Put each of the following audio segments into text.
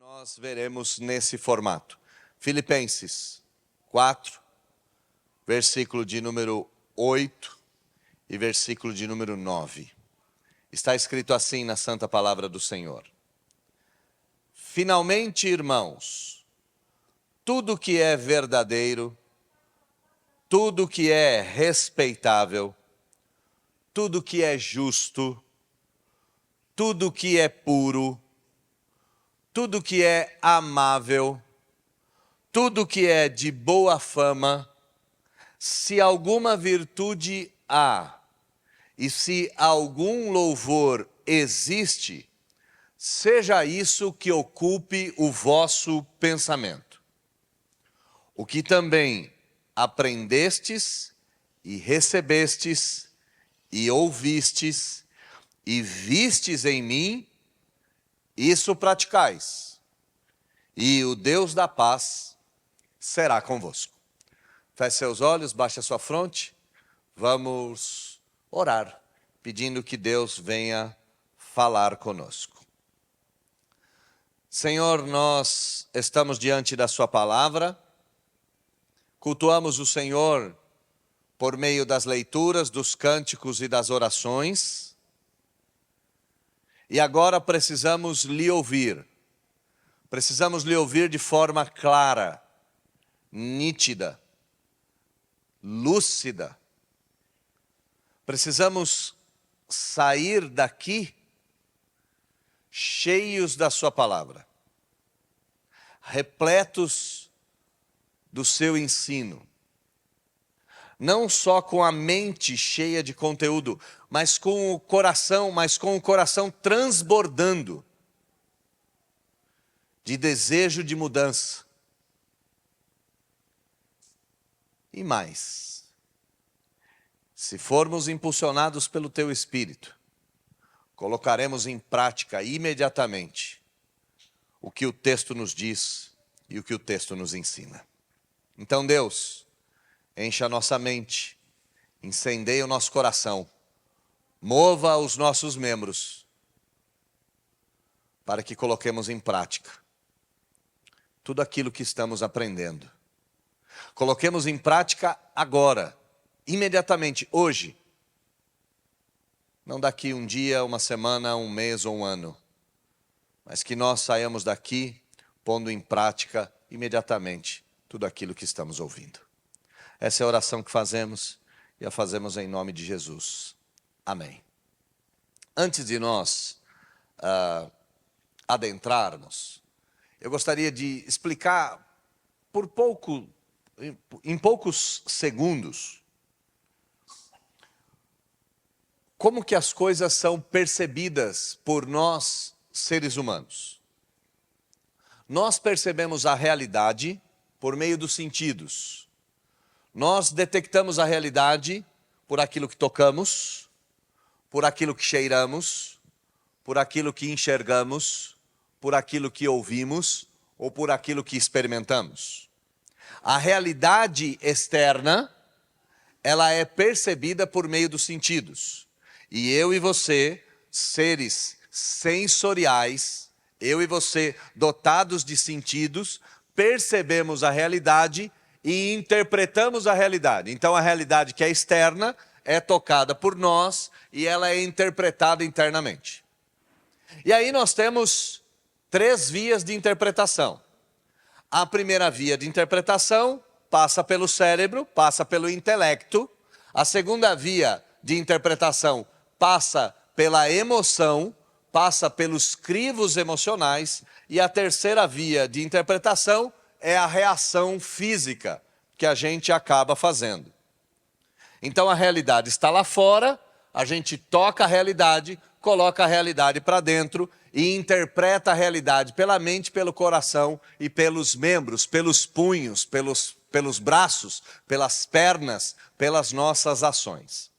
Nós veremos nesse formato. Filipenses 4, versículo de número 8 e versículo de número 9. Está escrito assim na Santa Palavra do Senhor. Finalmente, irmãos, tudo que é verdadeiro, tudo que é respeitável, tudo que é justo, tudo que é puro, tudo que é amável, tudo que é de boa fama, se alguma virtude há e se algum louvor existe, seja isso que ocupe o vosso pensamento. O que também aprendestes e recebestes e ouvistes e vistes em mim, isso praticais, e o Deus da paz será convosco. Feche seus olhos, baixe a sua fronte, vamos orar, pedindo que Deus venha falar conosco. Senhor, nós estamos diante da sua palavra, cultuamos o Senhor por meio das leituras, dos cânticos e das orações, e agora precisamos lhe ouvir de forma clara, nítida, lúcida. Precisamos sair daqui cheios da sua palavra, repletos do seu ensino. Não só com a mente cheia de conteúdo, mas com o coração transbordando de desejo de mudança. E mais, se formos impulsionados pelo teu Espírito, colocaremos em prática imediatamente o que o texto nos diz e o que o texto nos ensina. Então, Deus, encha a nossa mente, incendeie o nosso coração, mova os nossos membros, para que coloquemos em prática tudo aquilo que estamos aprendendo. Coloquemos em prática agora, imediatamente, hoje. Não daqui um dia, uma semana, um mês ou um ano, mas que nós saiamos daqui pondo em prática imediatamente tudo aquilo que estamos ouvindo. Essa é a oração que fazemos e a fazemos em nome de Jesus. Amém. Antes de nós adentrarmos, eu gostaria de explicar em poucos segundos, como que as coisas são percebidas por nós, seres humanos. Nós percebemos a realidade por meio dos sentidos. Nós detectamos a realidade por aquilo que tocamos, por aquilo que cheiramos, por aquilo que enxergamos, por aquilo que ouvimos ou por aquilo que experimentamos. A realidade externa, ela é percebida por meio dos sentidos. E eu e você, seres sensoriais, eu e você, dotados de sentidos, percebemos a realidade e interpretamos a realidade. Então a realidade que é externa é tocada por nós e ela é interpretada internamente. E aí nós temos 3 vias de interpretação. A primeira via de interpretação passa pelo cérebro, passa pelo intelecto. A segunda via de interpretação passa pela emoção, passa pelos crivos emocionais. E a terceira via de interpretação é a reação física que a gente acaba fazendo. Então a realidade está lá fora, a gente toca a realidade, coloca a realidade para dentro e interpreta a realidade pela mente, pelo coração e pelos membros, pelos punhos, pelos braços, pelas pernas, pelas nossas ações.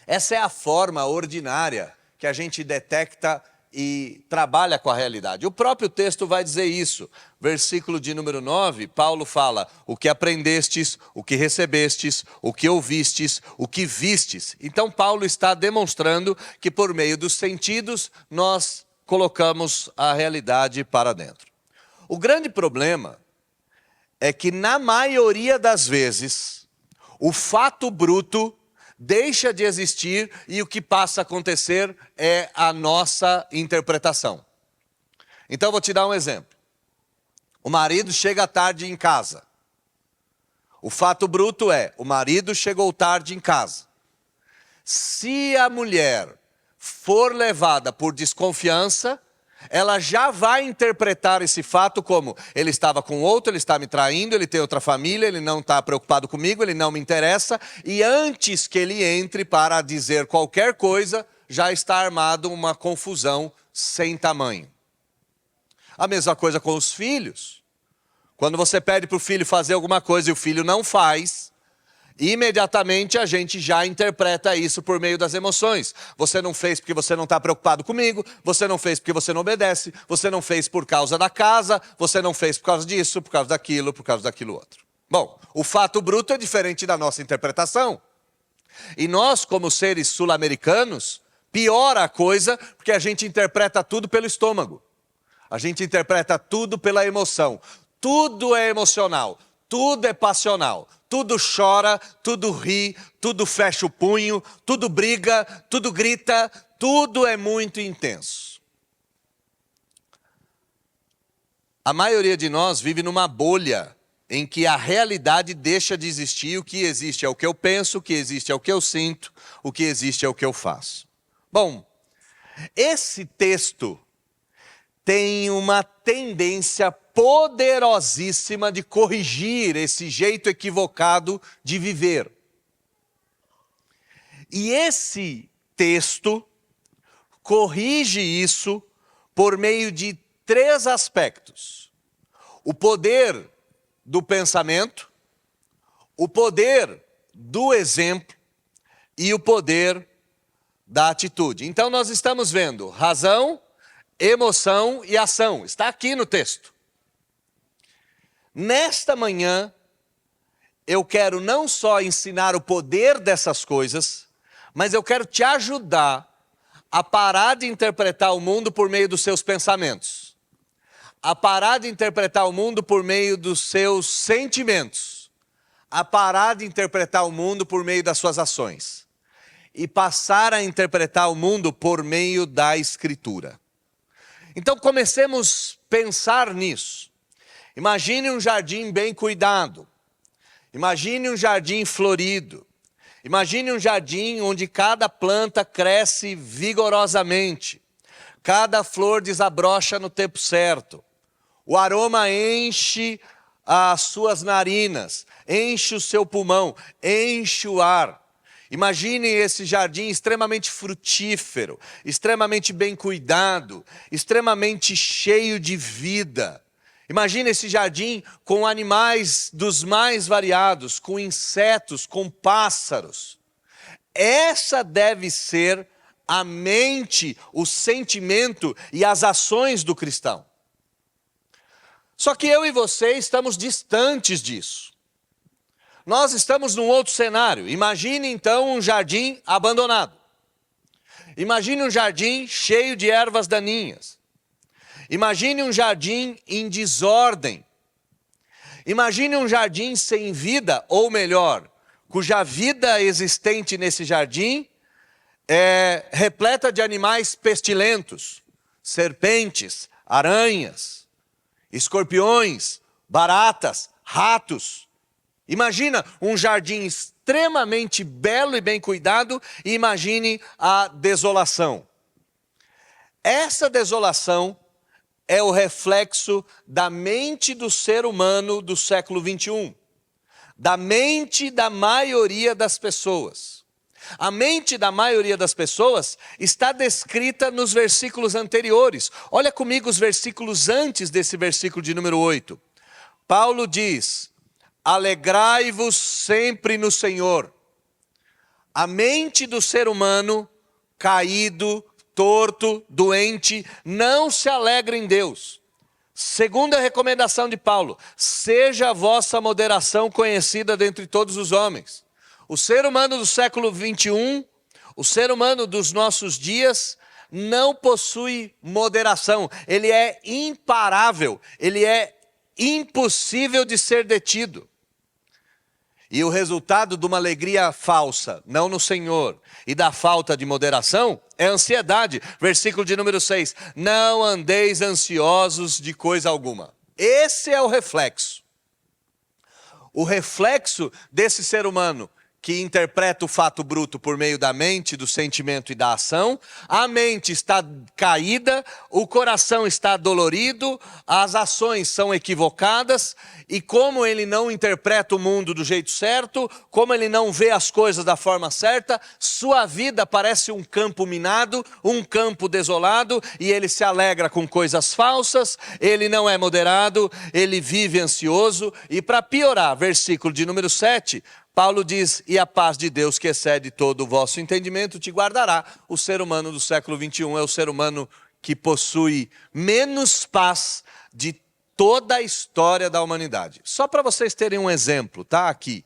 Essa é a forma ordinária que a gente detecta e trabalha com a realidade. O próprio texto vai dizer isso. Versículo de número 9, Paulo fala: o que aprendestes, o que recebestes, o que ouvistes, o que vistes. Então Paulo está demonstrando que por meio dos sentidos nós colocamos a realidade para dentro. O grande problema é que, na maioria das vezes, o fato bruto deixa de existir e o que passa a acontecer é a nossa interpretação. Então, vou te dar um exemplo. O marido chega tarde em casa. O fato bruto é, o marido chegou tarde em casa. Se a mulher for levada por desconfiança, ela já vai interpretar esse fato como: ele estava com outro, ele está me traindo, ele tem outra família, ele não está preocupado comigo, ele não me interessa. E antes que ele entre para dizer qualquer coisa, já está armado uma confusão sem tamanho. A mesma coisa com os filhos. Quando você pede para o filho fazer alguma coisa e o filho não faz, imediatamente a gente já interpreta isso por meio das emoções. Você não fez porque você não está preocupado comigo, você não fez porque você não obedece, você não fez por causa da casa, você não fez por causa disso, por causa daquilo outro. Bom, o fato bruto é diferente da nossa interpretação. E nós, como seres sul-americanos, piora a coisa porque a gente interpreta tudo pelo estômago. A gente interpreta tudo pela emoção. Tudo é emocional, tudo é passional, tudo chora, tudo ri, tudo fecha o punho, tudo briga, tudo grita, tudo é muito intenso. A maioria de nós vive numa bolha em que a realidade deixa de existir. O que existe é o que eu penso, o que existe é o que eu sinto, o que existe é o que eu faço. Bom, esse texto tem uma tendência poderosíssima de corrigir esse jeito equivocado de viver. E esse texto corrige isso por meio de 3 aspectos: o poder do pensamento, o poder do exemplo e o poder da atitude. Então nós estamos vendo razão, emoção e ação. Está aqui no texto. Nesta manhã, eu quero não só ensinar o poder dessas coisas, mas eu quero te ajudar a parar de interpretar o mundo por meio dos seus pensamentos, a parar de interpretar o mundo por meio dos seus sentimentos, a parar de interpretar o mundo por meio das suas ações e passar a interpretar o mundo por meio da Escritura. Então comecemos a pensar nisso. Imagine um jardim bem cuidado. Imagine um jardim florido. Imagine um jardim onde cada planta cresce vigorosamente. Cada flor desabrocha no tempo certo. O aroma enche as suas narinas, enche o seu pulmão, enche o ar. Imagine esse jardim extremamente frutífero, extremamente bem cuidado, extremamente cheio de vida. Imagine esse jardim com animais dos mais variados, com insetos, com pássaros. Essa deve ser a mente, o sentimento e as ações do cristão. Só que eu e você estamos distantes disso. Nós estamos num outro cenário. Imagine então um jardim abandonado. Imagine um jardim cheio de ervas daninhas. Imagine um jardim em desordem. Imagine um jardim sem vida, ou melhor, cuja vida existente nesse jardim é repleta de animais pestilentos, serpentes, aranhas, escorpiões, baratas, ratos. Imagina um jardim extremamente belo e bem cuidado e imagine a desolação. Essa desolação é o reflexo da mente do ser humano do século 21, da mente da maioria das pessoas. A mente da maioria das pessoas está descrita nos versículos anteriores. Olha comigo os versículos antes desse versículo de número 8. Paulo diz: alegrai-vos sempre no Senhor. A mente do ser humano caído, torto, doente, não se alegra em Deus. Segunda recomendação de Paulo: seja a vossa moderação conhecida dentre todos os homens. O ser humano do século 21, o ser humano dos nossos dias, não possui moderação, ele é imparável, ele é impossível de ser detido. E o resultado de uma alegria falsa, não no Senhor, e da falta de moderação, é ansiedade. Versículo de número 6. Não andeis ansiosos de coisa alguma. Esse é o reflexo. O reflexo desse ser humano que interpreta o fato bruto por meio da mente, do sentimento e da ação. A mente está caída, o coração está dolorido, as ações são equivocadas, e como ele não interpreta o mundo do jeito certo, como ele não vê as coisas da forma certa, sua vida parece um campo minado, um campo desolado, e ele se alegra com coisas falsas, ele não é moderado, ele vive ansioso, e para piorar, versículo de número 7, Paulo diz, e a paz de Deus que excede todo o vosso entendimento te guardará. O ser humano do século 21 é o ser humano que possui menos paz de toda a história da humanidade. Só para vocês terem um exemplo, tá aqui.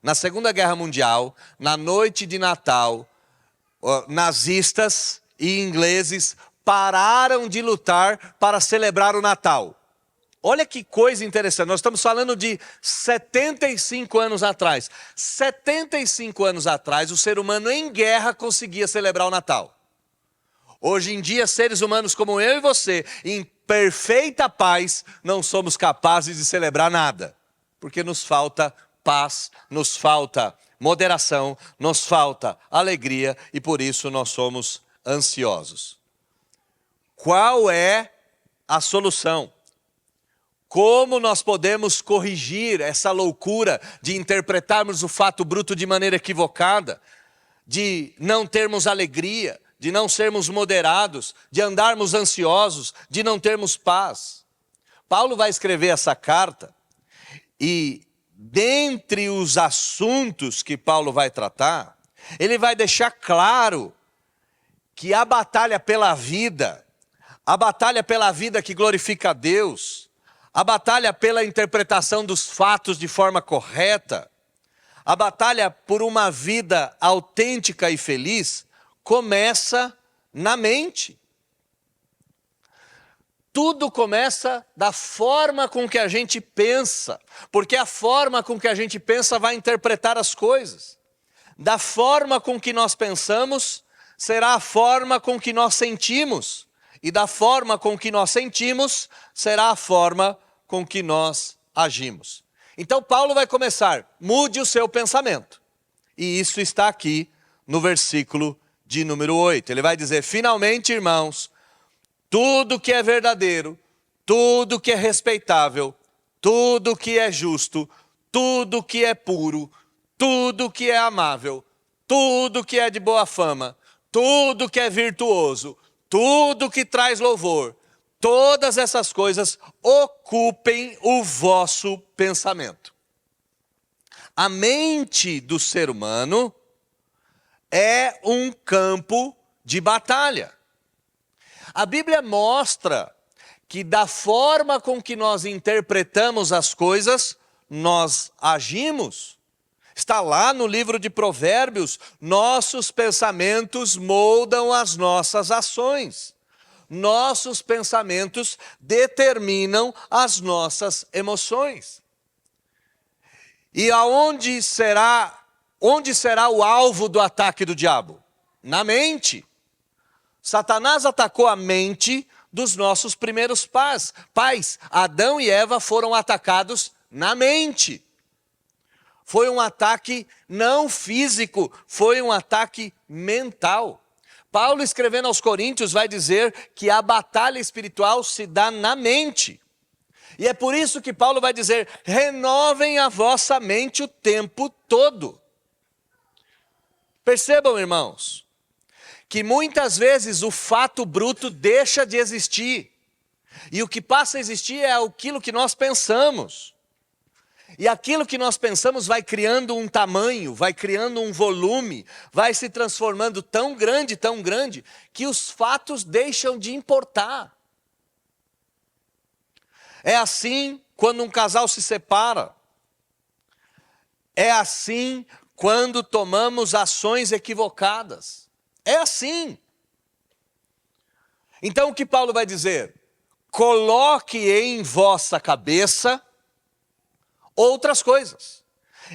Na Segunda Guerra Mundial, na noite de Natal, nazistas e ingleses pararam de lutar para celebrar o Natal. Olha que coisa interessante, nós estamos falando de 75 anos atrás. 75 anos atrás, o ser humano em guerra conseguia celebrar o Natal. Hoje em dia, seres humanos como eu e você, em perfeita paz, não somos capazes de celebrar nada. Porque nos falta paz, nos falta moderação, nos falta alegria e por isso nós somos ansiosos. Qual é a solução? Como nós podemos corrigir essa loucura de interpretarmos o fato bruto de maneira equivocada, de não termos alegria, de não sermos moderados, de andarmos ansiosos, de não termos paz? Paulo vai escrever essa carta e, dentre os assuntos que Paulo vai tratar, ele vai deixar claro que a batalha pela vida que glorifica a Deus, a batalha pela interpretação dos fatos de forma correta, a batalha por uma vida autêntica e feliz, começa na mente. Tudo começa da forma com que a gente pensa, porque a forma com que a gente pensa vai interpretar as coisas. Da forma com que nós pensamos, será a forma com que nós sentimos, e da forma com que nós sentimos, será a forma com que nós agimos. Então Paulo vai começar, mude o seu pensamento. E isso está aqui no versículo de número 8. Ele vai dizer, finalmente, irmãos, tudo que é verdadeiro, tudo que é respeitável, tudo que é justo, tudo que é puro, tudo que é amável, tudo que é de boa fama, tudo que é virtuoso, tudo que traz louvor, todas essas coisas ocupem o vosso pensamento. A mente do ser humano é um campo de batalha. A Bíblia mostra que da forma com que nós interpretamos as coisas, nós agimos. Está lá no livro de Provérbios, nossos pensamentos moldam as nossas ações. Nossos pensamentos determinam as nossas emoções. E onde será o alvo do ataque do diabo? Na mente. Satanás atacou a mente dos nossos primeiros pais. Adão e Eva foram atacados na mente. Foi um ataque não físico, foi um ataque mental. Paulo, escrevendo aos Coríntios, vai dizer que a batalha espiritual se dá na mente. E é por isso que Paulo vai dizer, renovem a vossa mente o tempo todo. Percebam, irmãos, que muitas vezes o fato bruto deixa de existir. E o que passa a existir é aquilo que nós pensamos. E aquilo que nós pensamos vai criando um tamanho, vai criando um volume, vai se transformando tão grande, que os fatos deixam de importar. É assim quando um casal se separa. É assim quando tomamos ações equivocadas. É assim. Então o que Paulo vai dizer? Coloque em vossa cabeça outras coisas.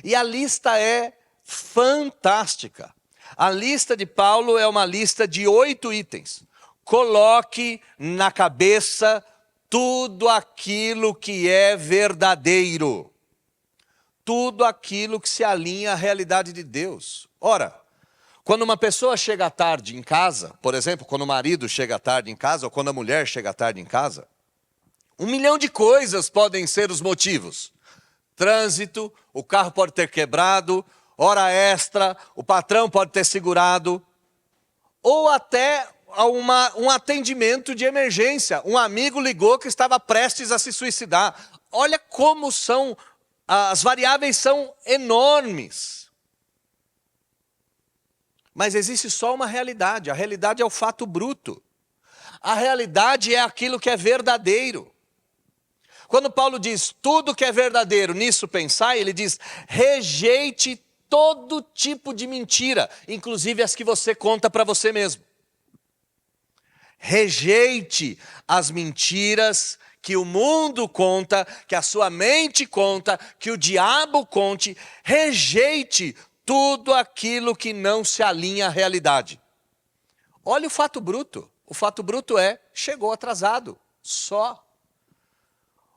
E a lista é fantástica. A lista de Paulo é uma lista de 8 itens. Coloque na cabeça tudo aquilo que é verdadeiro. Tudo aquilo que se alinha à realidade de Deus. Ora, quando uma pessoa chega tarde em casa, por exemplo, quando o marido chega tarde em casa, ou quando a mulher chega tarde em casa, 1 milhão de coisas podem ser os motivos. Trânsito, o carro pode ter quebrado, hora extra, o patrão pode ter segurado, ou até um atendimento de emergência. Um amigo ligou que estava prestes a se suicidar. Olha como as variáveis são enormes. Mas existe só uma realidade. A realidade é o fato bruto. A realidade é aquilo que é verdadeiro. Quando Paulo diz tudo que é verdadeiro, nisso pensai, ele diz rejeite todo tipo de mentira, inclusive as que você conta para você mesmo. Rejeite as mentiras que o mundo conta, que a sua mente conta, que o diabo conte. Rejeite tudo aquilo que não se alinha à realidade. Olha o fato bruto. O fato bruto é, chegou atrasado, só.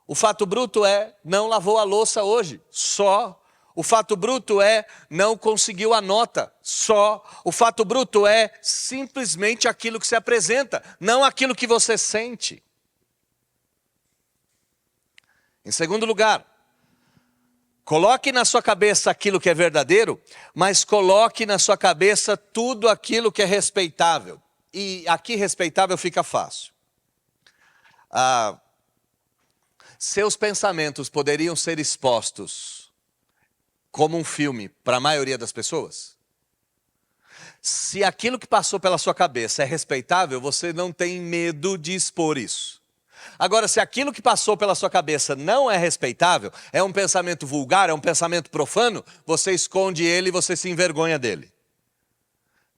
O fato bruto é, não lavou a louça hoje, só. O fato bruto é, não conseguiu a nota, só. O fato bruto é simplesmente aquilo que se apresenta, não aquilo que você sente. Em segundo lugar, coloque na sua cabeça aquilo que é verdadeiro, mas coloque na sua cabeça tudo aquilo que é respeitável. E aqui respeitável fica fácil. Seus pensamentos poderiam ser expostos como um filme para a maioria das pessoas? Se aquilo que passou pela sua cabeça é respeitável, você não tem medo de expor isso. Agora, se aquilo que passou pela sua cabeça não é respeitável, é um pensamento vulgar, é um pensamento profano, você esconde ele e você se envergonha dele.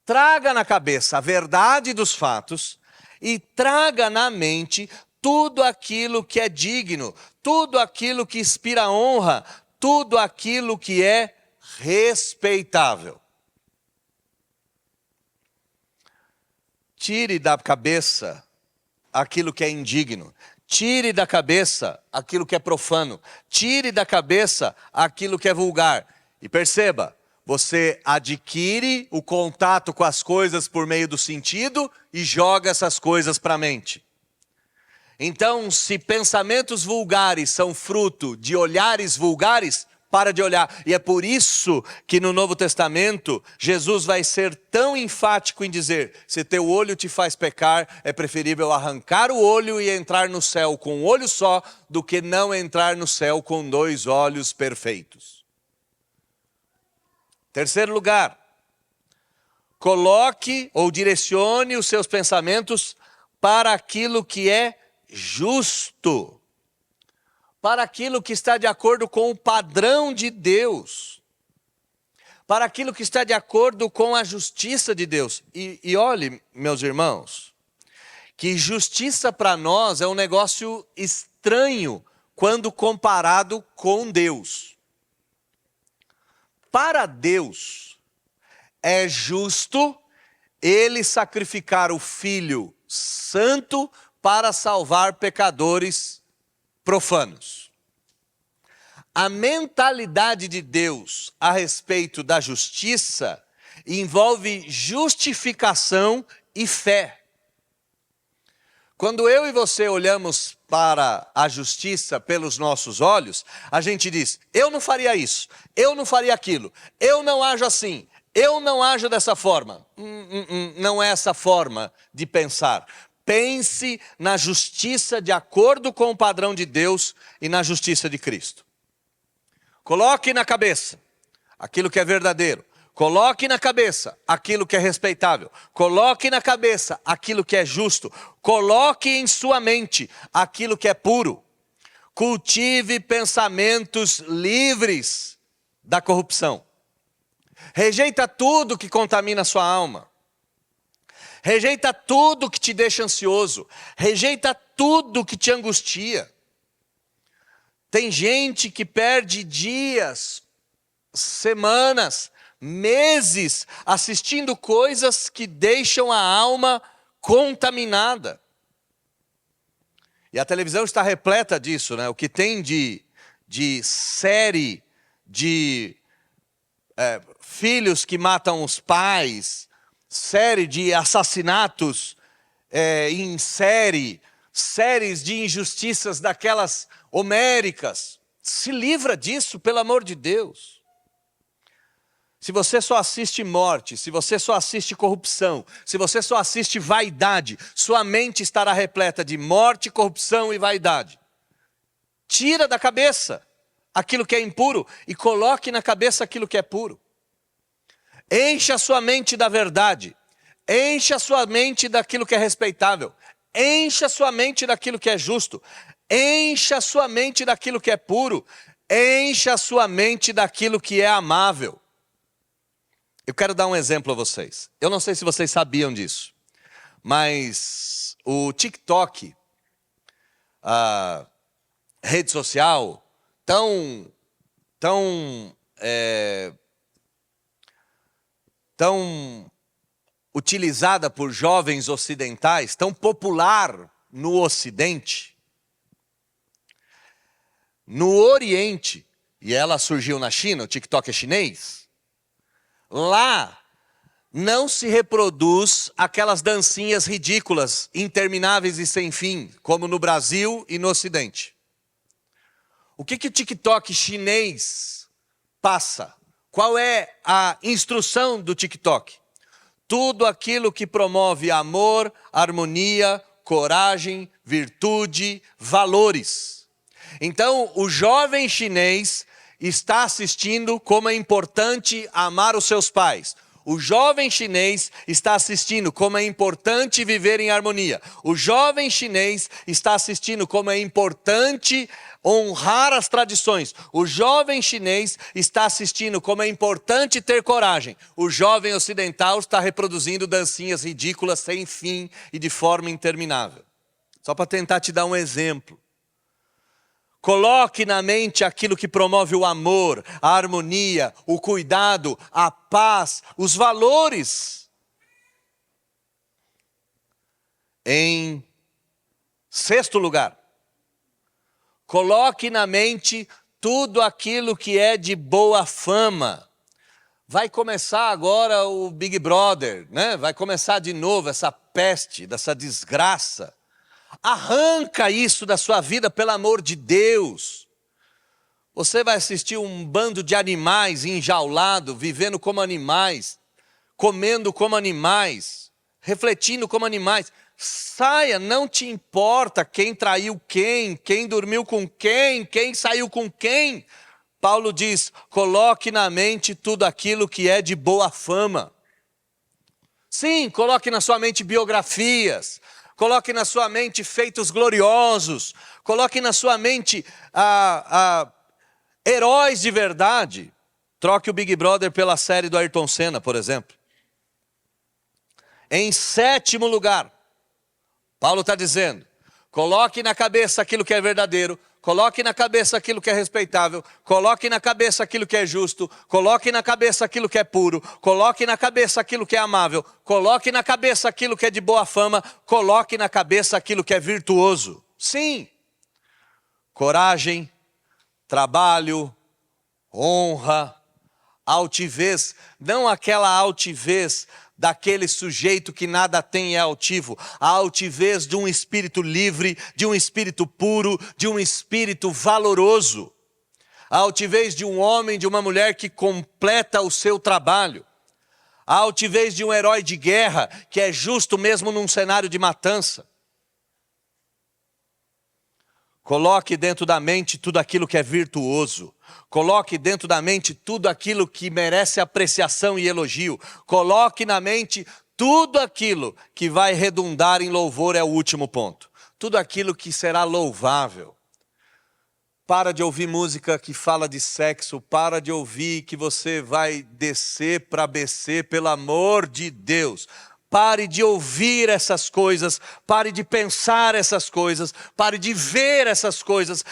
Traga na cabeça a verdade dos fatos e traga na mente tudo aquilo que é digno, tudo aquilo que inspira honra, tudo aquilo que é respeitável. Tire da cabeça aquilo que é indigno. Tire da cabeça aquilo que é profano. Tire da cabeça aquilo que é vulgar. E perceba, você adquire o contato com as coisas por meio do sentido e joga essas coisas para a mente. Então, se pensamentos vulgares são fruto de olhares vulgares, para de olhar. E é por isso que no Novo Testamento, Jesus vai ser tão enfático em dizer, se teu olho te faz pecar, é preferível arrancar o olho e entrar no céu com um olho só, do que não entrar no céu com 2 olhos perfeitos. Terceiro lugar, coloque ou direcione os seus pensamentos para aquilo que é justo, para aquilo que está de acordo com o padrão de Deus, para aquilo que está de acordo com a justiça de Deus. E olhe, meus irmãos, que justiça para nós é um negócio estranho quando comparado com Deus. Para Deus é justo Ele sacrificar o Filho Santo para salvar pecadores profanos. A mentalidade de Deus a respeito da justiça envolve justificação e fé. Quando eu e você olhamos para a justiça pelos nossos olhos, a gente diz, eu não faria isso, eu não faria aquilo, eu não ajo assim, eu não ajo dessa forma. Não é essa forma de pensar. Pense na justiça de acordo com o padrão de Deus e na justiça de Cristo. Coloque na cabeça aquilo que é verdadeiro. Coloque na cabeça aquilo que é respeitável. Coloque na cabeça aquilo que é justo. Coloque em sua mente aquilo que é puro. Cultive pensamentos livres da corrupção. Rejeita tudo que contamina sua alma. Rejeita tudo que te deixa ansioso. Rejeita tudo que te angustia. Tem gente que perde dias, semanas, meses assistindo coisas que deixam a alma contaminada. E a televisão está repleta disso, né? O que tem de série, de filhos que matam os pais, série de assassinatos em série, séries de injustiças daquelas homéricas. Se livra disso, pelo amor de Deus. Se você só assiste morte, se você só assiste corrupção, se você só assiste vaidade, sua mente estará repleta de morte, corrupção e vaidade. Tira da cabeça aquilo que é impuro e coloque na cabeça aquilo que é puro. Encha a sua mente da verdade. Encha a sua mente daquilo que é respeitável. Encha a sua mente daquilo que é justo. Encha a sua mente daquilo que é puro. Encha a sua mente daquilo que é amável. Eu quero dar um exemplo a vocês. Eu não sei se vocês sabiam disso, mas o TikTok, a rede social, tão utilizada por jovens ocidentais, tão popular no Ocidente, no Oriente, e ela surgiu na China, o TikTok é chinês. Lá não se reproduz aquelas dancinhas ridículas, intermináveis e sem fim, como no Brasil e no Ocidente. O que o TikTok chinês passa? Qual é a instrução do TikTok? Tudo aquilo que promove amor, harmonia, coragem, virtude, valores. Então, o jovem chinês está assistindo como é importante amar os seus pais. O jovem chinês está assistindo como é importante viver em harmonia. O jovem chinês está assistindo como é importante honrar as tradições. O jovem chinês está assistindo como é importante ter coragem. O jovem ocidental está reproduzindo dancinhas ridículas sem fim e de forma interminável. Só para tentar te dar um exemplo. Coloque na mente aquilo que promove o amor, a harmonia, o cuidado, a paz, os valores. Em sexto lugar, coloque na mente tudo aquilo que é de boa fama. Vai começar agora o Big Brother, né? Vai começar de novo essa peste, dessa desgraça. Arranca isso da sua vida, pelo amor de Deus. Você vai assistir um bando de animais enjaulados, vivendo como animais, comendo como animais, refletindo como animais. Saia, não te importa quem traiu quem dormiu com quem saiu com quem. Paulo diz, coloque na mente tudo aquilo que é de boa fama. Sim, coloque na sua mente biografias. Coloque na sua mente feitos gloriosos. Coloque na sua mente heróis de verdade. Troque o Big Brother pela série do Ayrton Senna, por exemplo. Em sétimo lugar, Paulo está dizendo, coloque na cabeça aquilo que é verdadeiro, coloque na cabeça aquilo que é respeitável, coloque na cabeça aquilo que é justo, coloque na cabeça aquilo que é puro, coloque na cabeça aquilo que é amável, coloque na cabeça aquilo que é de boa fama, coloque na cabeça aquilo que é virtuoso. Sim, coragem, trabalho, honra, altivez, não aquela altivez daquele sujeito que nada tem e é altivo, a altivez de um espírito livre, de um espírito puro, de um espírito valoroso, a altivez de um homem, de uma mulher que completa o seu trabalho, a altivez de um herói de guerra que é justo mesmo num cenário de matança. Coloque dentro da mente tudo aquilo que é virtuoso. Coloque dentro da mente tudo aquilo que merece apreciação e elogio. Coloque na mente tudo aquilo que vai redundar em louvor, é o último ponto. Tudo aquilo que será louvável. Para de ouvir música que fala de sexo. Para de ouvir que você vai descer para BC, pelo amor de Deus. Pare de ouvir essas coisas, pare de pensar essas coisas, pare de ver essas coisas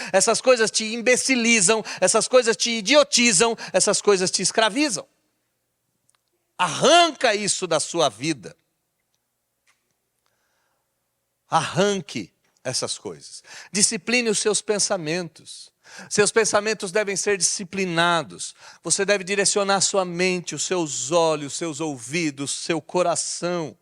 te imbecilizam, essas coisas te idiotizam, essas coisas te escravizam. Arranca isso da sua vida. Arranque essas coisas. Discipline os seus pensamentos. Seus pensamentos devem ser disciplinados. Você deve direcionar sua mente, os seus olhos, seus ouvidos, seu coração.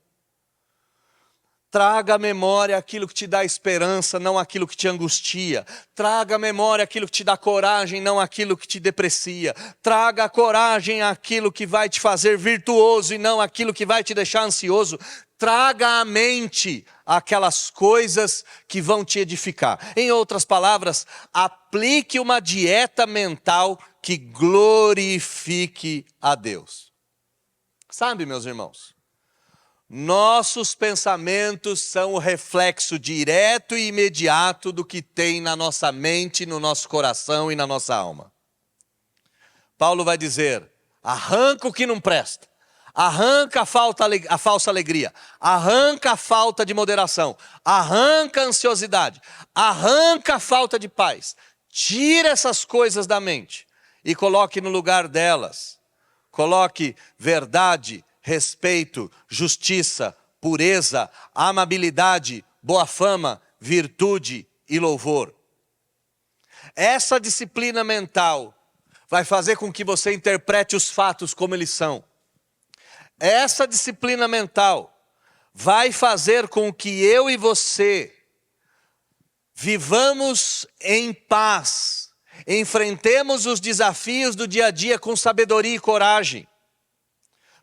Traga à memória aquilo que te dá esperança, não aquilo que te angustia. Traga à memória aquilo que te dá coragem, não aquilo que te deprecia. Traga a coragem àquilo que vai te fazer virtuoso e não aquilo que vai te deixar ansioso. Traga à mente aquelas coisas que vão te edificar. Em outras palavras, aplique uma dieta mental que glorifique a Deus. Sabe, meus irmãos? Nossos pensamentos são o reflexo direto e imediato do que tem na nossa mente, no nosso coração e na nossa alma. Paulo vai dizer, arranca o que não presta, arranca a falsa alegria, arranca a falta de moderação, arranca a ansiosidade, arranca a falta de paz. Tira essas coisas da mente e coloque no lugar delas. Coloque verdade, respeito, justiça, pureza, amabilidade, boa fama, virtude e louvor. Essa disciplina mental vai fazer com que você interprete os fatos como eles são. Essa disciplina mental vai fazer com que eu e você vivamos em paz, enfrentemos os desafios do dia a dia com sabedoria e coragem.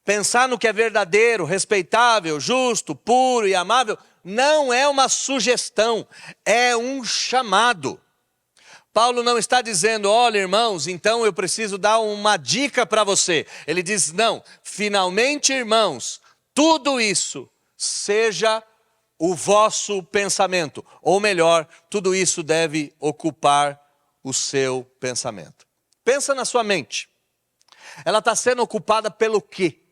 Pensar no que é verdadeiro, respeitável, justo, puro e amável, não é uma sugestão, é um chamado. Paulo não está dizendo, olha irmãos, então eu preciso dar uma dica para você. Ele diz, não, finalmente irmãos, tudo isso seja o vosso pensamento. Ou melhor, tudo isso deve ocupar o seu pensamento. Pensa na sua mente. Ela está sendo ocupada pelo quê?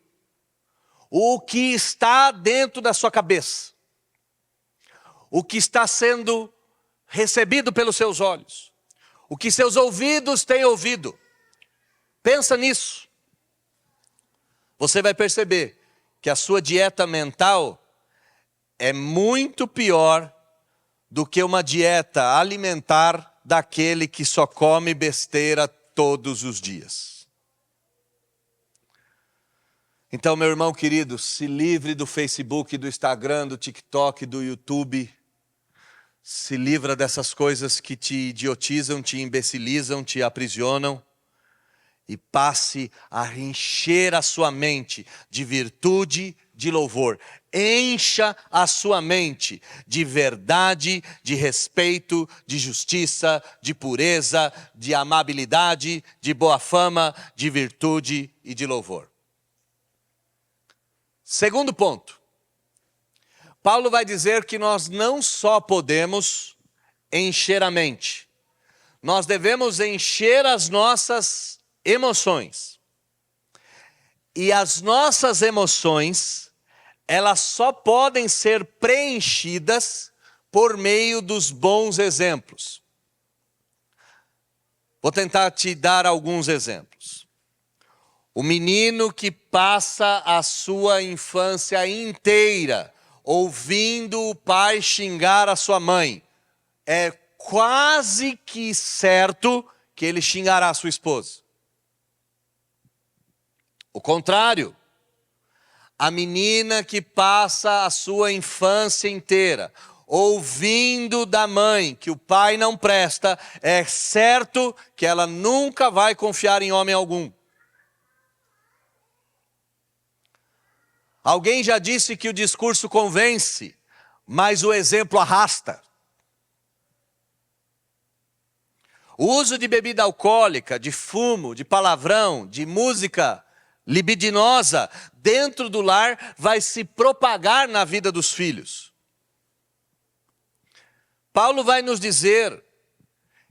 O que está dentro da sua cabeça, o que está sendo recebido pelos seus olhos, o que seus ouvidos têm ouvido. Pensa nisso. Você vai perceber que a sua dieta mental é muito pior do que uma dieta alimentar daquele que só come besteira todos os dias. Então, meu irmão querido, se livre do Facebook, do Instagram, do TikTok, do YouTube. Se livra dessas coisas que te idiotizam, te imbecilizam, te aprisionam. E passe a encher a sua mente de virtude, de louvor. Encha a sua mente de verdade, de respeito, de justiça, de pureza, de amabilidade, de boa fama, de virtude e de louvor. Segundo ponto, Paulo vai dizer que nós não só podemos encher a mente, nós devemos encher as nossas emoções. E as nossas emoções, elas só podem ser preenchidas por meio dos bons exemplos. Vou tentar te dar alguns exemplos. O menino que passa a sua infância inteira ouvindo o pai xingar a sua mãe, é quase que certo que ele xingará a sua esposa. O contrário, a menina que passa a sua infância inteira ouvindo da mãe que o pai não presta, é certo que ela nunca vai confiar em homem algum. Alguém já disse que o discurso convence, mas o exemplo arrasta. O uso de bebida alcoólica, de fumo, de palavrão, de música libidinosa dentro do lar vai se propagar na vida dos filhos. Paulo vai nos dizer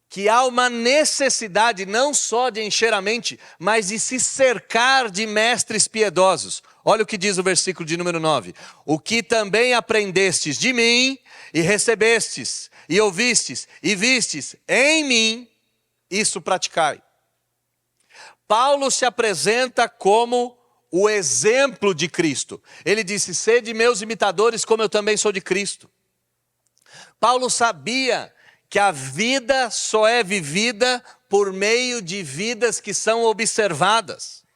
que há uma necessidade não só de encher a mente, mas de se cercar de mestres piedosos. Olha o que diz o versículo de número 9. O que também aprendestes de mim, e recebestes, e ouvistes, e vistes em mim, isso praticai. Paulo se apresenta como o exemplo de Cristo. Ele disse, sede meus imitadores como eu também sou de Cristo. Paulo sabia que a vida só é vivida por meio de vidas que são observadas.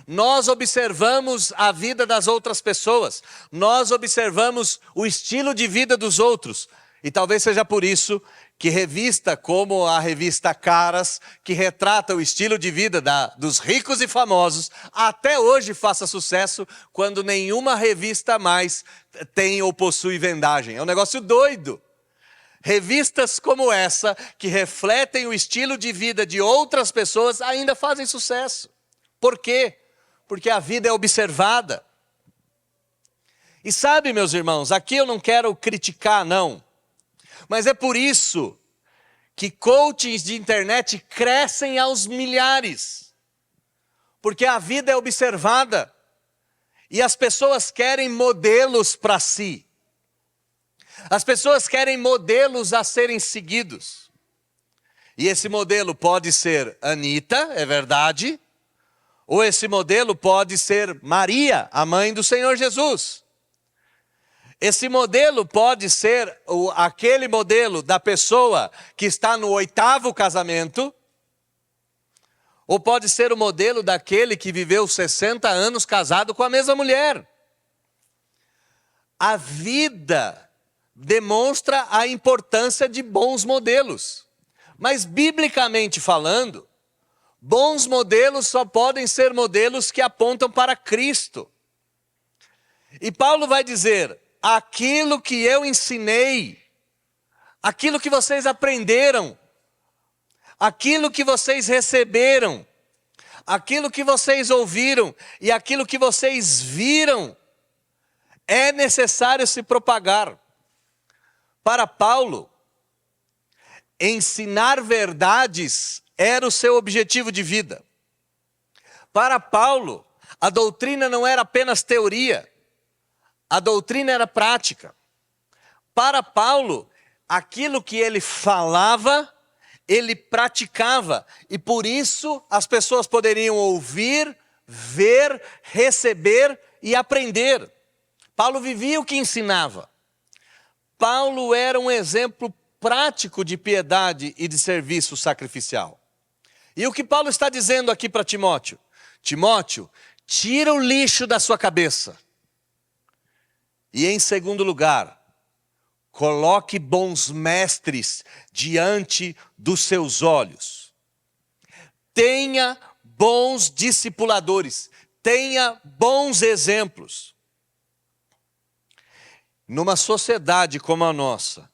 Nós observamos a vida das outras pessoas, nós observamos o estilo de vida dos outros. E talvez seja por isso que revista como a revista Caras, que retrata o estilo de vida dos ricos e famosos, até hoje faça sucesso quando nenhuma revista mais tem ou possui vendagem. É um negócio doido. Revistas como essa, que refletem o estilo de vida de outras pessoas, ainda fazem sucesso. Por quê? Porque a vida é observada. E sabe, meus irmãos, aqui eu não quero criticar, não. Mas é por isso que coachings de internet crescem aos milhares. Porque a vida é observada. E as pessoas querem modelos para si. As pessoas querem modelos a serem seguidos. E esse modelo pode ser Anitta, é verdade. Ou esse modelo pode ser Maria, a mãe do Senhor Jesus. Esse modelo pode ser aquele modelo da pessoa que está no 8º casamento, ou pode ser o modelo daquele que viveu 60 anos casado com a mesma mulher. A vida demonstra a importância de bons modelos. Mas, biblicamente falando, bons modelos só podem ser modelos que apontam para Cristo. E Paulo vai dizer, aquilo que eu ensinei, aquilo que vocês aprenderam, aquilo que vocês receberam, aquilo que vocês ouviram e aquilo que vocês viram, é necessário se propagar. Para Paulo, ensinar verdades era o seu objetivo de vida. Para Paulo, a doutrina não era apenas teoria, a doutrina era prática. Para Paulo, aquilo que ele falava, ele praticava. E por isso as pessoas poderiam ouvir, ver, receber e aprender. Paulo vivia o que ensinava. Paulo era um exemplo prático de piedade e de serviço sacrificial. E o que Paulo está dizendo aqui para Timóteo? Timóteo, tira o lixo da sua cabeça. E em segundo lugar, coloque bons mestres diante dos seus olhos. Tenha bons discipuladores, tenha bons exemplos. Numa sociedade como a nossa,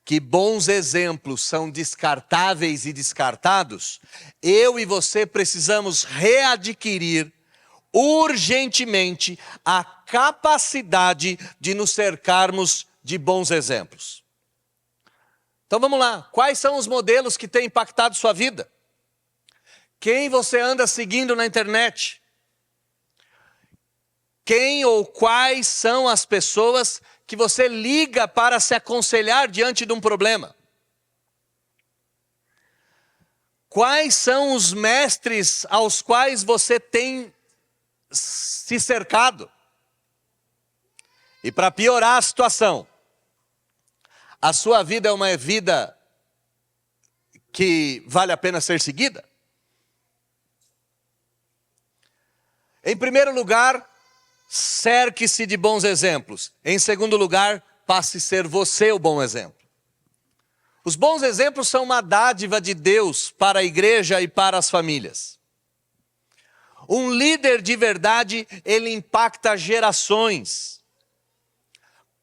que bons exemplos são descartáveis e descartados, eu e você precisamos readquirir urgentemente a capacidade de nos cercarmos de bons exemplos. Então vamos lá, quais são os modelos que têm impactado sua vida? Quem você anda seguindo na internet? Quem ou quais são as pessoas que você liga para se aconselhar diante de um problema? Quais são os mestres aos quais você tem se cercado? E para piorar a situação, a sua vida é uma vida que vale a pena ser seguida? Em primeiro lugar, cerque-se de bons exemplos. Em segundo lugar, passe a ser você o bom exemplo. Os bons exemplos são uma dádiva de Deus para a igreja e para as famílias. Um líder de verdade, ele impacta gerações.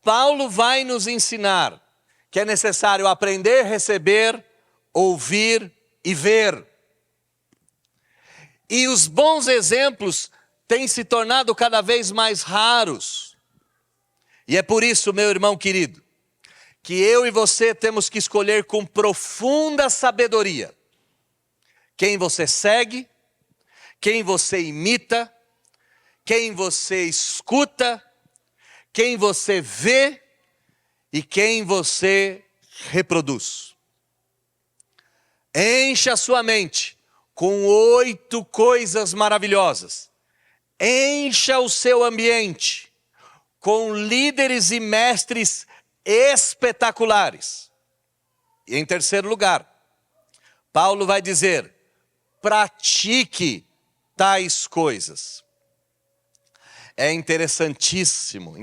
Paulo vai nos ensinar que é necessário aprender, receber, ouvir e ver. E os bons exemplos têm se tornado cada vez mais raros. E é por isso, meu irmão querido, que eu e você temos que escolher com profunda sabedoria quem você segue, quem você imita, quem você escuta, quem você vê e quem você reproduz. Encha a sua mente com 8 coisas maravilhosas. Encha o seu ambiente com líderes e mestres espetaculares. E em terceiro lugar, Paulo vai dizer: pratique tais coisas. É interessantíssimo,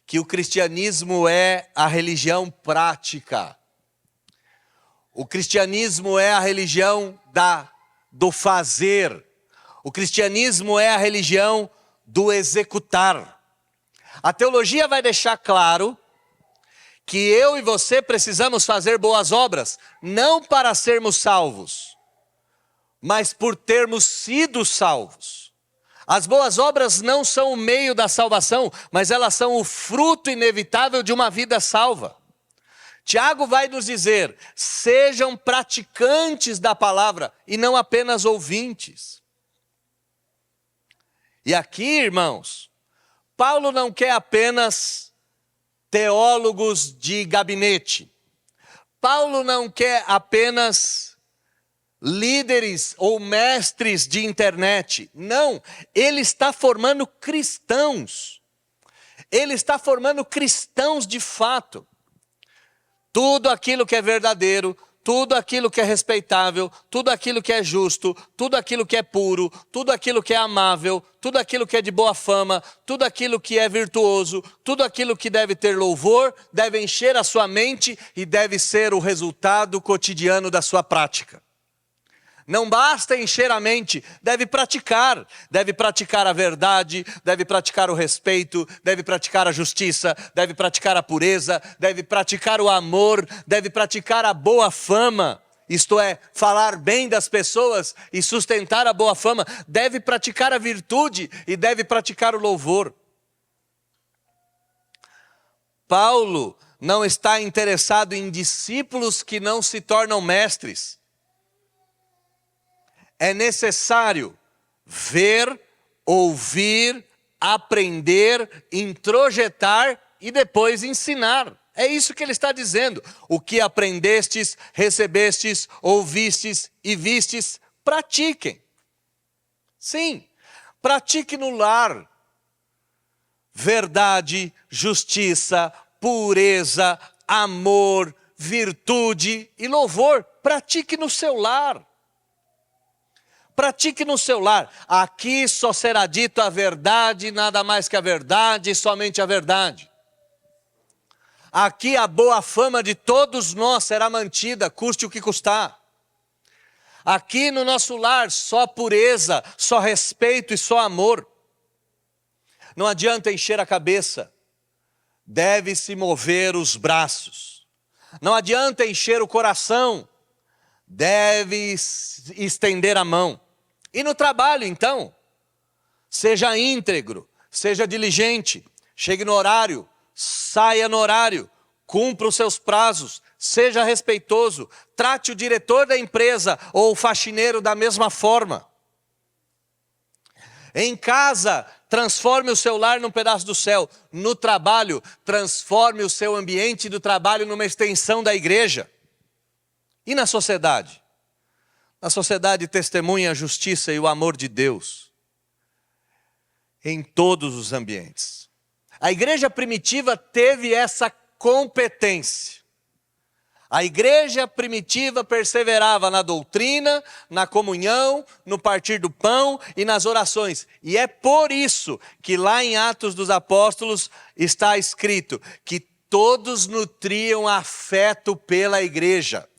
que o cristianismo é a religião prática. O cristianismo é a religião do fazer. O cristianismo é a religião do executar. A teologia vai deixar claro que eu e você precisamos fazer boas obras, não para sermos salvos, mas por termos sido salvos. As boas obras não são o meio da salvação, mas elas são o fruto inevitável de uma vida salva. Tiago vai nos dizer: sejam praticantes da palavra e não apenas ouvintes. E aqui, irmãos, Paulo não quer apenas teólogos de gabinete. Paulo não quer apenas líderes ou mestres de internet. Não, ele está formando cristãos. Ele está formando cristãos de fato. Tudo aquilo que é verdadeiro, tudo aquilo que é respeitável, tudo aquilo que é justo, tudo aquilo que é puro, tudo aquilo que é amável, tudo aquilo que é de boa fama, tudo aquilo que é virtuoso, tudo aquilo que deve ter louvor, deve encher a sua mente e deve ser o resultado cotidiano da sua prática. Não basta encher a mente, deve praticar a verdade, deve praticar o respeito, deve praticar a justiça, deve praticar a pureza, deve praticar o amor, deve praticar a boa fama, isto é, falar bem das pessoas e sustentar a boa fama, deve praticar a virtude e deve praticar o louvor. Paulo não está interessado em discípulos que não se tornam mestres. É necessário ver, ouvir, aprender, introjetar e depois ensinar. É isso que ele está dizendo. O que aprendestes, recebestes, ouvistes e vistes, pratiquem. Sim, pratique no lar. Verdade, justiça, pureza, amor, virtude e louvor. Pratique no seu lar. Pratique no seu lar. Aqui só será dito a verdade, nada mais que a verdade e somente a verdade. Aqui a boa fama de todos nós será mantida, custe o que custar. Aqui no nosso lar só pureza, só respeito e só amor. Não adianta encher a cabeça, deve-se mover os braços. Não adianta encher o coração, deve estender a mão. E no trabalho, então, seja íntegro, seja diligente, chegue no horário, saia no horário, cumpra os seus prazos, seja respeitoso, trate o diretor da empresa ou o faxineiro da mesma forma. Em casa, transforme o seu lar num pedaço do céu. No trabalho, transforme o seu ambiente do trabalho numa extensão da igreja. E na sociedade? A sociedade testemunha a justiça e o amor de Deus em todos os ambientes. A igreja primitiva teve essa competência. A igreja primitiva perseverava na doutrina, na comunhão, no partir do pão e nas orações. E é por isso que lá em Atos dos Apóstolos está escrito que todos nutriam afeto pela igreja.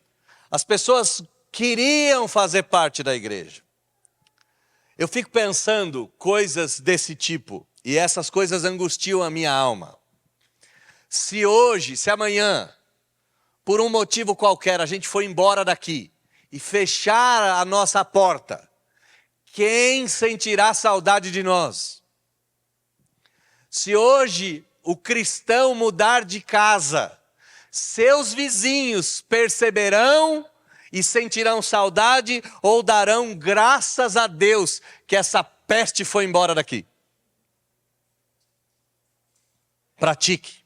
As pessoas queriam fazer parte da igreja. Eu fico pensando coisas desse tipo, e essas coisas angustiam a minha alma. Se hoje, se amanhã, por um motivo qualquer, a gente for embora daqui e fechar a nossa porta, quem sentirá saudade de nós? Se hoje o cristão mudar de casa, seus vizinhos perceberão e sentirão saudade ou darão graças a Deus que essa peste foi embora daqui. Pratique.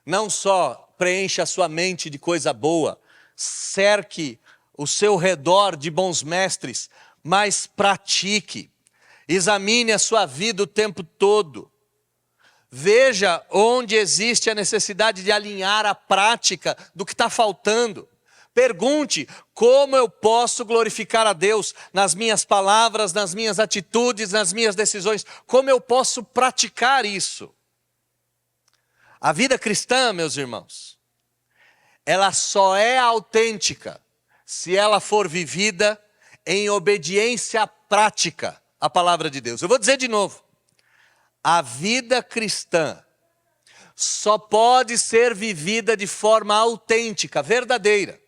Não só preencha a sua mente de coisa boa, cerque o seu redor de bons mestres, mas pratique. Examine a sua vida o tempo todo. Veja onde existe a necessidade de alinhar a prática do que está faltando. Pergunte como eu posso glorificar a Deus nas minhas palavras, nas minhas atitudes, nas minhas decisões. Como eu posso praticar isso? A vida cristã, meus irmãos, ela só é autêntica se ela for vivida em obediência prática à palavra de Deus. Eu vou dizer de novo. A vida cristã só pode ser vivida de forma autêntica, verdadeira,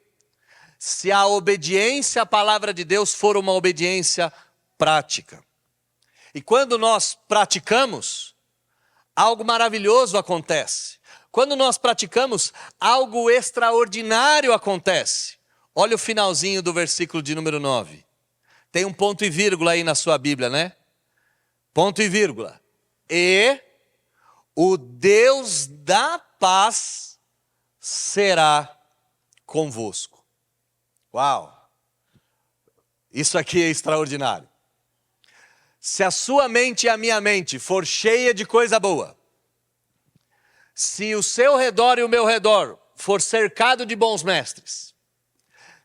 se a obediência à palavra de Deus for uma obediência prática. E quando nós praticamos, algo maravilhoso acontece. Quando nós praticamos, algo extraordinário acontece. Olha o finalzinho do versículo de número 9. Tem um ponto e vírgula aí na sua Bíblia, né? Ponto e vírgula. E o Deus da paz será convosco. Uau! Isso aqui é extraordinário. Se a sua mente e a minha mente for cheia de coisa boa, se o seu redor e o meu redor for cercado de bons mestres,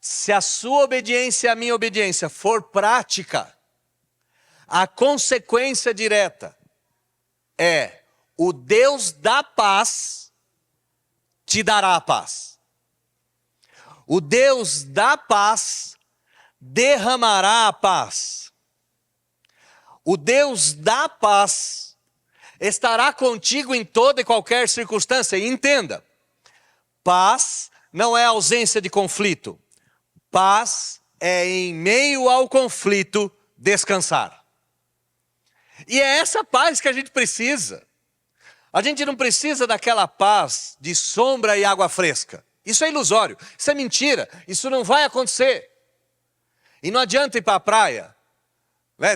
se a sua obediência e a minha obediência for prática, a consequência direta é o Deus da paz te dará a paz. O Deus da paz derramará a paz. O Deus da paz estará contigo em toda e qualquer circunstância. E entenda, paz não é ausência de conflito. Paz é em meio ao conflito descansar. E é essa paz que a gente precisa. A gente não precisa daquela paz de sombra e água fresca. Isso é ilusório, isso é mentira, isso não vai acontecer. E não adianta ir para a praia.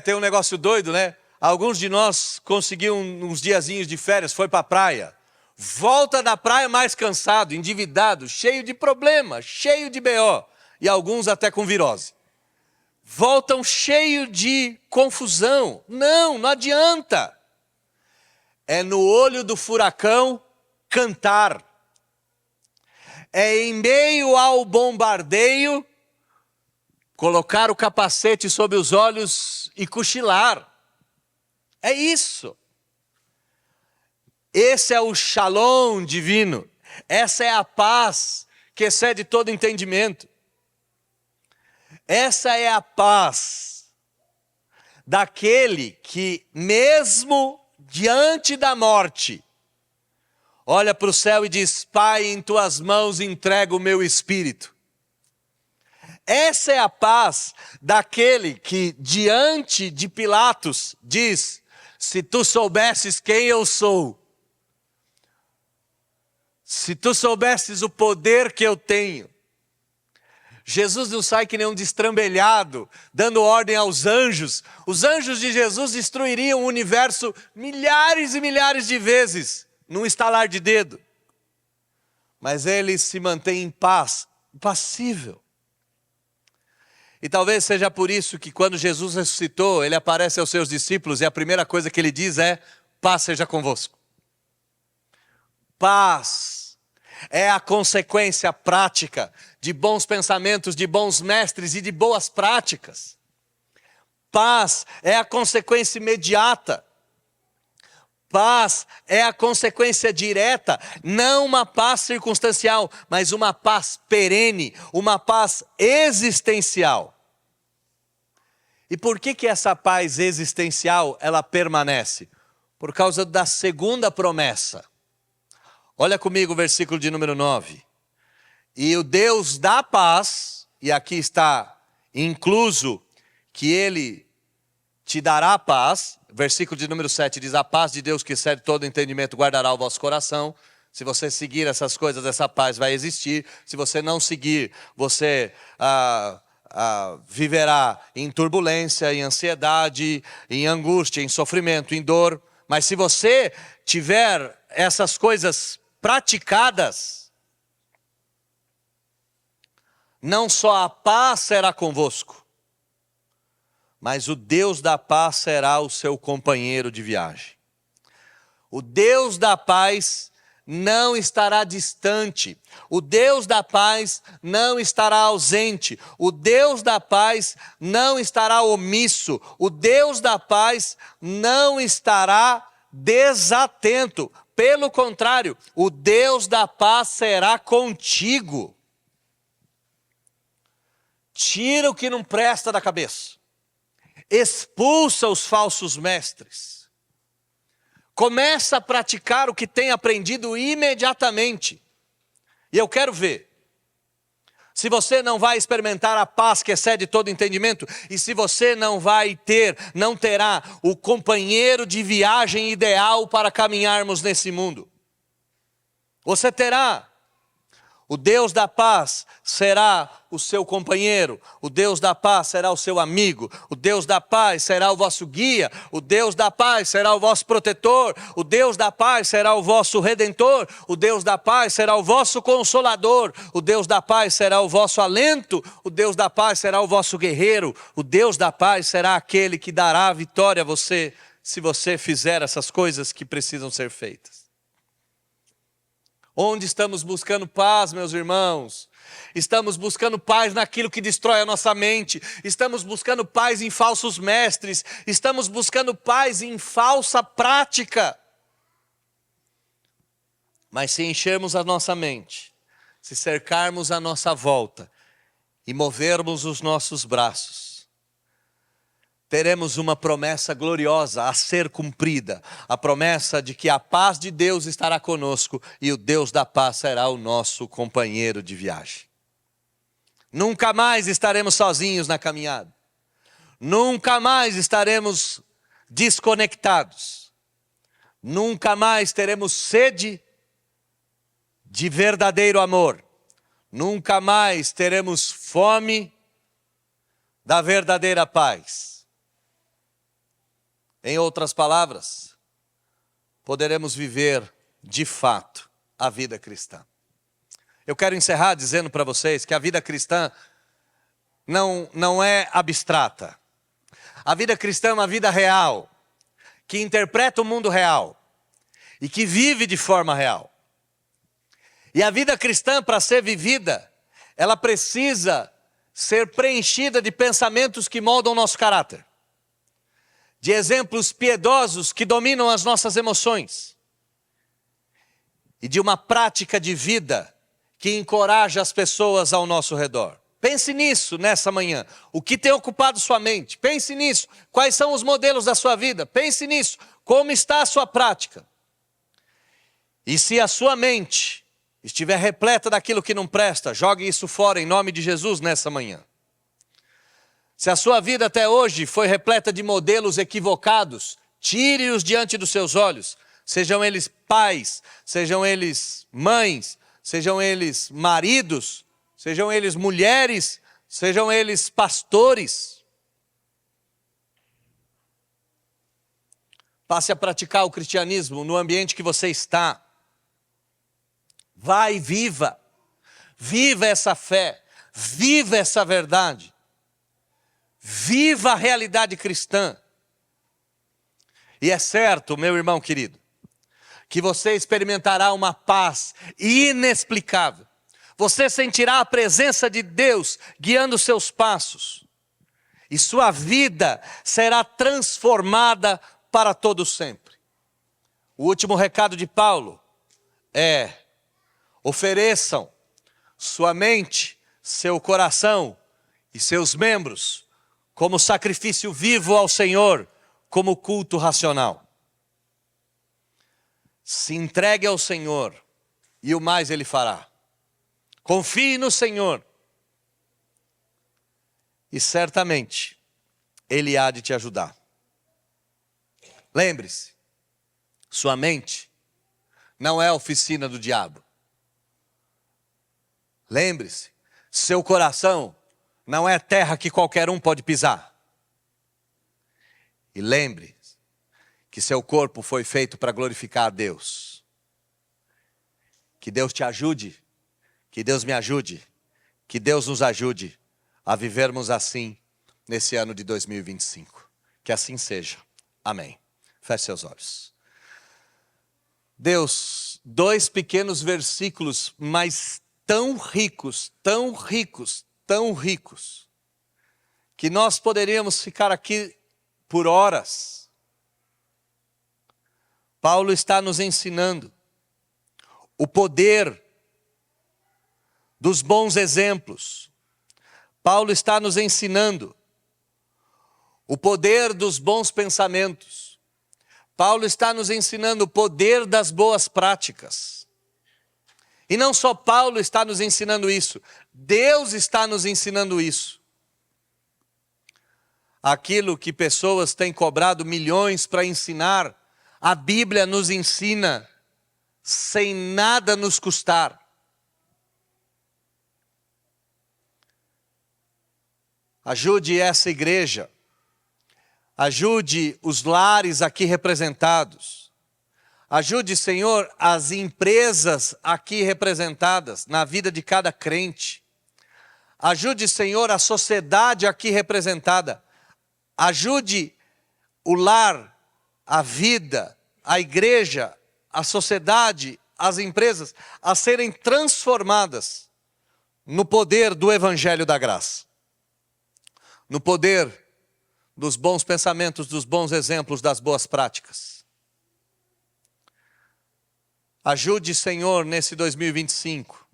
Tem um negócio doido, né? Alguns de nós conseguiram uns diazinhos de férias, foi para a praia. Volta da praia mais cansado, endividado, cheio de problema, cheio de BO. E alguns até com virose. Voltam cheio de confusão. Não adianta. É no olho do furacão cantar. É em meio ao bombardeio colocar o capacete sobre os olhos e cochilar. É isso. Esse é o shalom divino. Essa é a paz que excede todo entendimento. Essa é a paz daquele que, mesmo diante da morte, olha para o céu e diz: Pai, em tuas mãos entrego o meu espírito. Essa é a paz daquele que, diante de Pilatos, diz: se tu soubesses quem eu sou, se tu soubesses o poder que eu tenho. Jesus não sai que nem um destrambelhado, dando ordem aos anjos. Os anjos de Jesus destruiriam o universo milhares e milhares de vezes, num estalar de dedo. Mas ele se mantém em paz, impassível. E talvez seja por isso que quando Jesus ressuscitou, ele aparece aos seus discípulos e a primeira coisa que ele diz é: paz seja convosco. Paz é a consequência prática de bons pensamentos, de bons mestres e de boas práticas. Paz é a consequência imediata. Paz é a consequência direta, não uma paz circunstancial, mas uma paz perene, uma paz existencial. E por que essa paz existencial ela permanece? Por causa da segunda promessa. Olha comigo o versículo de número 9. E o Deus da paz, e aqui está incluso que ele te dará paz. Versículo de número 7 diz: a paz de Deus que excede todo entendimento guardará o vosso coração. Se você seguir essas coisas, essa paz vai existir. Se você não seguir, você viverá em turbulência, em ansiedade, em angústia, em sofrimento, em dor. Mas se você tiver essas coisas praticadas, não só a paz será convosco, mas o Deus da paz será o seu companheiro de viagem. O Deus da paz não estará distante. O Deus da paz não estará ausente. O Deus da paz não estará omisso. O Deus da paz não estará desatento. Pelo contrário, o Deus da paz será contigo. Tira o que não presta da cabeça. Expulsa os falsos mestres. Começa a praticar o que tem aprendido imediatamente. E eu quero ver. Se você não vai experimentar a paz que excede todo entendimento, e se você não terá o companheiro de viagem ideal para caminharmos nesse mundo. Você terá. O Deus da paz será o seu companheiro, o Deus da paz será o seu amigo, o Deus da paz será o vosso guia, o Deus da paz será o vosso protetor, o Deus da paz será o vosso redentor, o Deus da paz será o vosso consolador, o Deus da paz será o vosso alento, o Deus da paz será o vosso guerreiro, o Deus da paz será aquele que dará a vitória a você, se você fizer essas coisas que precisam ser feitas. Onde estamos buscando paz, meus irmãos? Estamos buscando paz naquilo que destrói a nossa mente. Estamos buscando paz em falsos mestres. Estamos buscando paz em falsa prática. Mas se enchermos a nossa mente, se cercarmos a nossa volta e movermos os nossos braços, teremos uma promessa gloriosa a ser cumprida. A promessa de que a paz de Deus estará conosco e o Deus da paz será o nosso companheiro de viagem. Nunca mais estaremos sozinhos na caminhada. Nunca mais estaremos desconectados. Nunca mais teremos sede de verdadeiro amor. Nunca mais teremos fome da verdadeira paz. Em outras palavras, poderemos viver de fato a vida cristã. Eu quero encerrar dizendo para vocês que a vida cristã não é abstrata. A vida cristã é uma vida real, que interpreta o mundo real e que vive de forma real. E a vida cristã, para ser vivida, ela precisa ser preenchida de pensamentos que moldam o nosso caráter. De exemplos piedosos que dominam as nossas emoções. E de uma prática de vida que encoraja as pessoas ao nosso redor. Pense nisso nessa manhã. O que tem ocupado sua mente? Pense nisso. Quais são os modelos da sua vida? Pense nisso. Como está a sua prática? E se a sua mente estiver repleta daquilo que não presta, jogue isso fora em nome de Jesus nessa manhã. Se a sua vida até hoje foi repleta de modelos equivocados, tire-os diante dos seus olhos. Sejam eles pais, sejam eles mães, sejam eles maridos, sejam eles mulheres, sejam eles pastores. Passe a praticar o cristianismo no ambiente que você está. Vá e viva. Viva essa fé. Viva essa verdade. Viva a realidade cristã. E é certo, meu irmão querido, que você experimentará uma paz inexplicável. Você sentirá a presença de Deus guiando seus passos. E sua vida será transformada para todo sempre. O último recado de Paulo é: ofereçam sua mente, seu coração e seus membros como sacrifício vivo ao Senhor, como culto racional. Se entregue ao Senhor e o mais Ele fará. Confie no Senhor e certamente Ele há de te ajudar. Lembre-se, sua mente não é a oficina do diabo. Lembre-se, seu coração Não é terra que qualquer um pode pisar. E lembre que seu corpo foi feito para glorificar a Deus. Que Deus te ajude, que Deus me ajude, que Deus nos ajude a vivermos assim nesse ano de 2025. Que assim seja. Amém. Feche seus olhos. Deus, 2 pequenos versículos, mas tão ricos, tão ricos, tão ricos, que nós poderíamos ficar aqui por horas. Paulo está nos ensinando o poder dos bons exemplos. Paulo está nos ensinando o poder dos bons pensamentos. Paulo está nos ensinando o poder das boas práticas. E não só Paulo está nos ensinando isso, Deus está nos ensinando isso. Aquilo que pessoas têm cobrado milhões para ensinar, a Bíblia nos ensina sem nada nos custar. Ajude essa igreja, ajude os lares aqui representados, ajude, Senhor, as empresas aqui representadas na vida de cada crente, ajude, Senhor, a sociedade aqui representada, ajude o lar, a vida, a igreja, a sociedade, as empresas a serem transformadas no poder do Evangelho da Graça, no poder dos bons pensamentos, dos bons exemplos, das boas práticas. Ajude, Senhor, nesse 2025,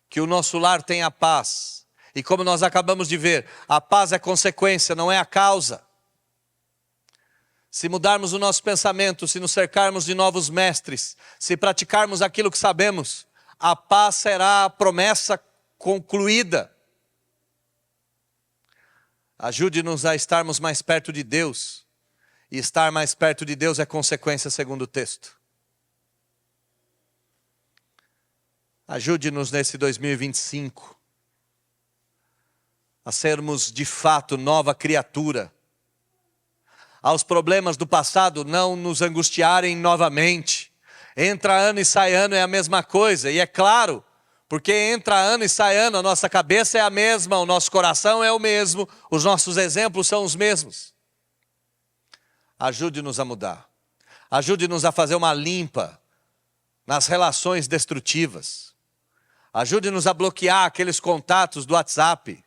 que o nosso lar tenha paz. E como nós acabamos de ver, a paz é consequência, não é a causa. Se mudarmos o nosso pensamento, se nos cercarmos de novos mestres, se praticarmos aquilo que sabemos, a paz será a promessa concluída. Ajude-nos a estarmos mais perto de Deus. E estar mais perto de Deus é consequência, segundo o texto. Ajude-nos nesse 2025 a sermos de fato nova criatura. Aos problemas do passado não nos angustiarem novamente. Entra ano e sai ano é a mesma coisa. E é claro, porque entra ano e sai ano, a nossa cabeça é a mesma, o nosso coração é o mesmo, os nossos exemplos são os mesmos. Ajude-nos a mudar. Ajude-nos a fazer uma limpa nas relações destrutivas. Ajude-nos a bloquear aqueles contatos do WhatsApp,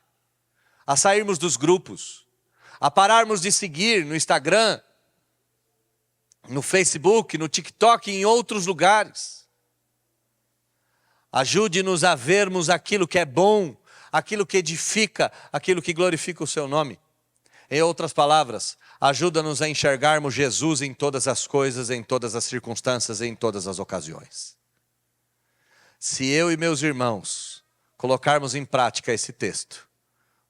a sairmos dos grupos, a pararmos de seguir no Instagram, no Facebook, no TikTok e em outros lugares. Ajude-nos a vermos aquilo que é bom, aquilo que edifica, aquilo que glorifica o seu nome. Em outras palavras, ajuda-nos a enxergarmos Jesus em todas as coisas, em todas as circunstâncias, em todas as ocasiões. Se eu e meus irmãos colocarmos em prática esse texto,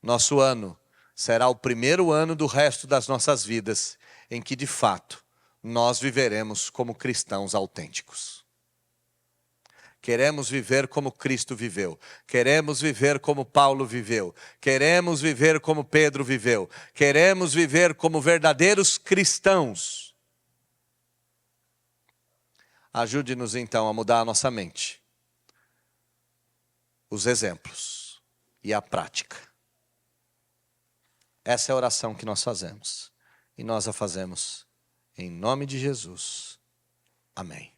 nosso ano será o primeiro ano do resto das nossas vidas em que, de fato, nós viveremos como cristãos autênticos. Queremos viver como Cristo viveu. Queremos viver como Paulo viveu. Queremos viver como Pedro viveu. Queremos viver como verdadeiros cristãos. Ajude-nos então a mudar a nossa mente, os exemplos e a prática. Essa é a oração que nós fazemos. E nós a fazemos em nome de Jesus. Amém.